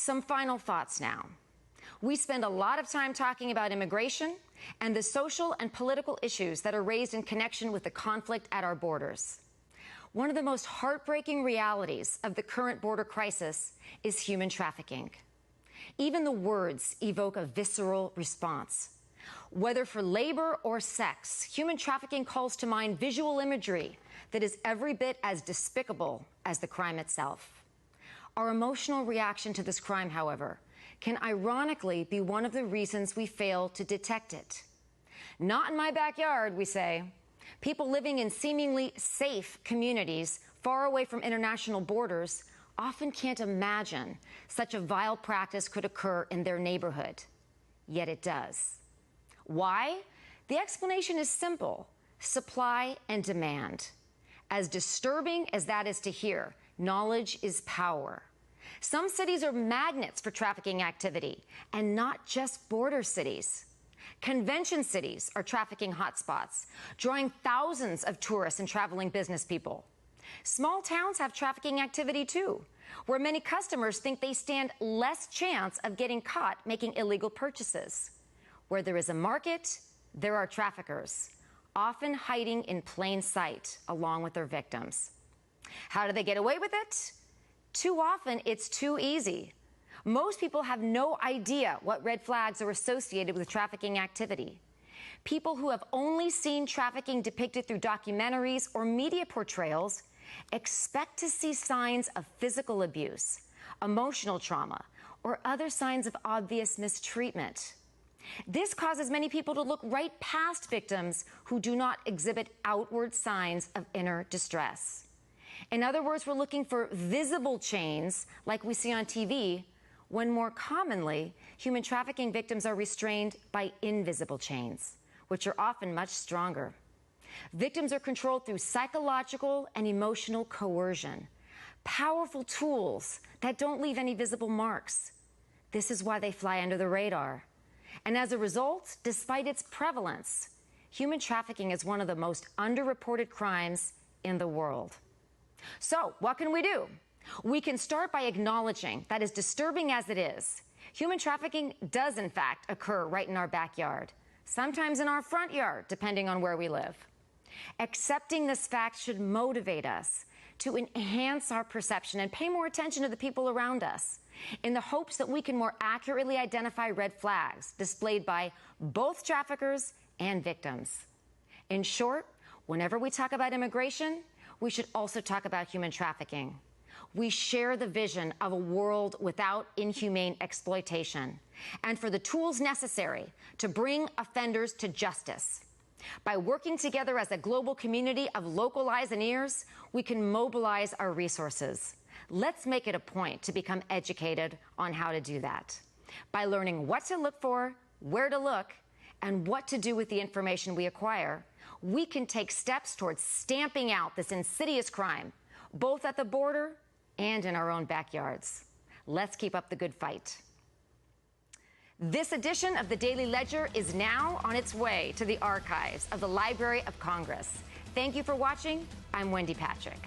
Some final thoughts now. We spend a lot of time talking about immigration and the social and political issues that are raised in connection with the conflict at our borders. One of the most heartbreaking realities of the current border crisis is human trafficking. Even the words evoke a visceral response. Whether for labor or sex, human trafficking calls to mind visual imagery that is every bit as despicable as the crime itself. Our emotional reaction to this crime, however, can ironically be one of the reasons we fail to detect it. Not in my backyard, we say. People living in seemingly safe communities far away from international borders often can't imagine such a vile practice could occur in their neighborhood. Yet it does. Why? The explanation is simple: supply and demand. As disturbing as that is to hear, knowledge is power. Some cities are magnets for trafficking activity, and not just border cities. Convention cities are trafficking hotspots, drawing thousands of tourists and traveling business people. Small towns have trafficking activity too, where many customers think they stand less chance of getting caught making illegal purchases. Where there is a market, there are traffickers, often hiding in plain sight along with their victims. How do they get away with it? Too often, it's too easy. Most people have no idea what red flags are associated with trafficking activity. People who have only seen trafficking depicted through documentaries or media portrayals expect to see signs of physical abuse, emotional trauma, or other signs of obvious mistreatment. This causes many people to look right past victims who do not exhibit outward signs of inner distress. In other words, we're looking for visible chains like we see on TV, when more commonly, human trafficking victims are restrained by invisible chains, which are often much stronger. Victims are controlled through psychological and emotional coercion, powerful tools that don't leave any visible marks. This is why they fly under the radar. And as a result, despite its prevalence, human trafficking is one of the most underreported crimes in the world. So, what can we do? We can start by acknowledging that, as disturbing as it is, human trafficking does in fact occur right in our backyard, sometimes in our front yard, depending on where we live. Accepting this fact should motivate us to enhance our perception and pay more attention to the people around us, in the hopes that we can more accurately identify red flags displayed by both traffickers and victims. In short, whenever we talk about immigration, we should also talk about human trafficking. We share the vision of a world without inhumane exploitation and for the tools necessary to bring offenders to justice. By working together as a global community of local eyes and ears, we can mobilize our resources. Let's make it a point to become educated on how to do that. By learning what to look for, where to look, and what to do with the information we acquire, we can take steps towards stamping out this insidious crime, both at the border and in our own backyards. Let's keep up the good fight. This edition of the Daily Ledger is now on its way to the archives of the Library of Congress. Thank you for watching. I'm Wendy Patrick.